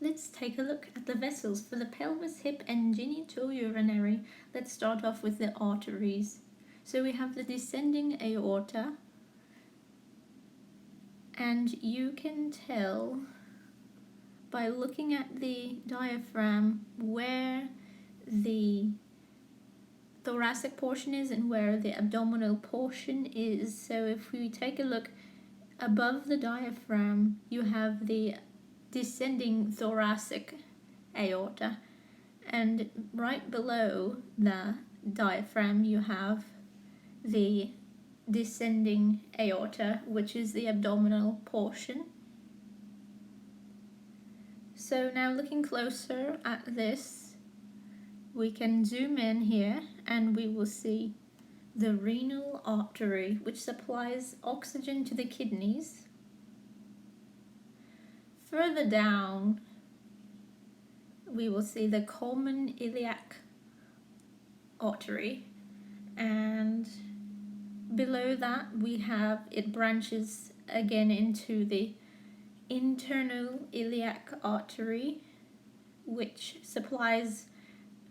Let's take a look at the vessels for the pelvis, hip, and genitourinary. Let's start off with the arteries. So we have the descending aorta, and you can tell by looking at the diaphragm where the thoracic portion is and where the abdominal portion is. So if we take a look above the diaphragm, you have the descending thoracic aorta, and right below the diaphragm you have the descending aorta, which is the abdominal portion. So now looking closer at this, we can zoom in here and we will see the renal artery, which supplies oxygen to the kidneys. Further down, we will see the common iliac artery, and below that we have it branches again into the internal iliac artery, which supplies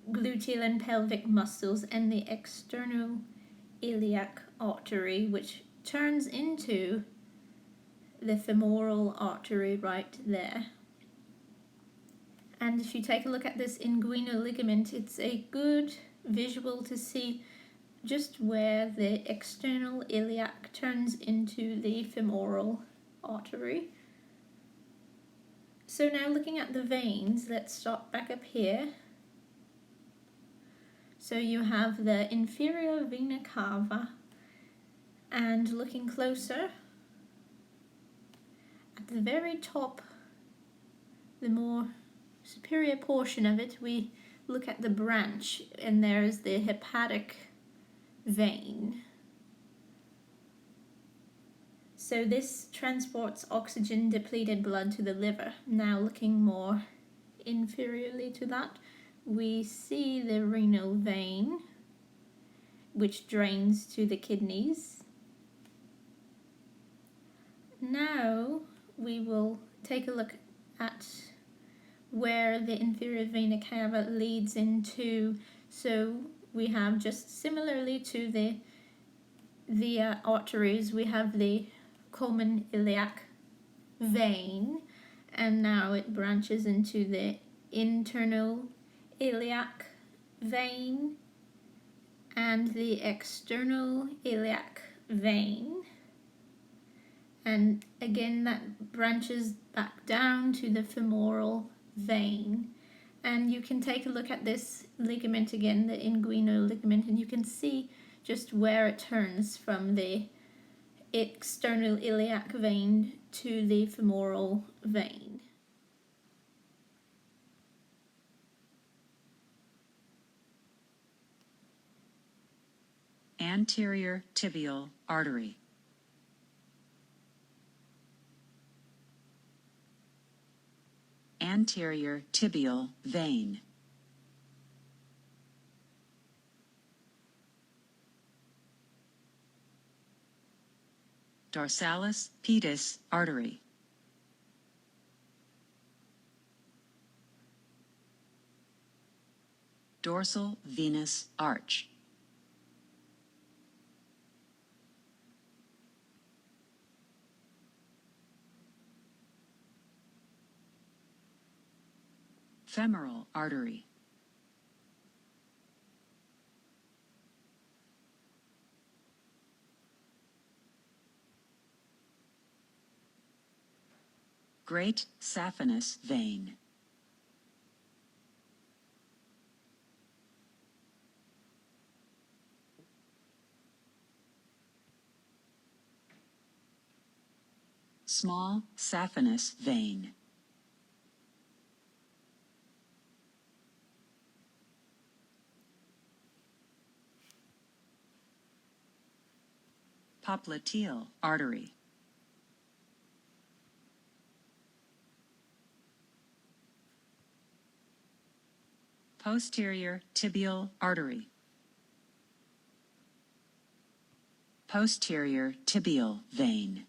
gluteal and pelvic muscles, and the external iliac artery, which turns into the femoral artery right there. And if you take a look at this inguinal ligament, it's a good visual to see just where the external iliac turns into the femoral artery. So now looking at the veins, let's start back up here. So you have the inferior vena cava, and looking closer, at the very top, the more superior portion of it, we look at the branch, and there's the hepatic vein. So this transports oxygen depleted blood to the liver. Now looking more inferiorly to that, we see the renal vein, which drains to the kidneys. Now we will take a look at where the inferior vena cava leads into. So we have, just similarly to the arteries, we have the common iliac vein, and now it branches into the internal iliac vein and the external iliac vein, and again that branches back down to the femoral vein. And you can take a look at this ligament again, the inguinal ligament, and you can see just where it turns from the external iliac vein to the femoral vein. Anterior tibial artery. Anterior tibial vein. Dorsalis pedis artery. Dorsal venous arch. Femoral artery. Great saphenous vein. Small saphenous vein. Popliteal artery. Posterior tibial artery. Posterior tibial vein.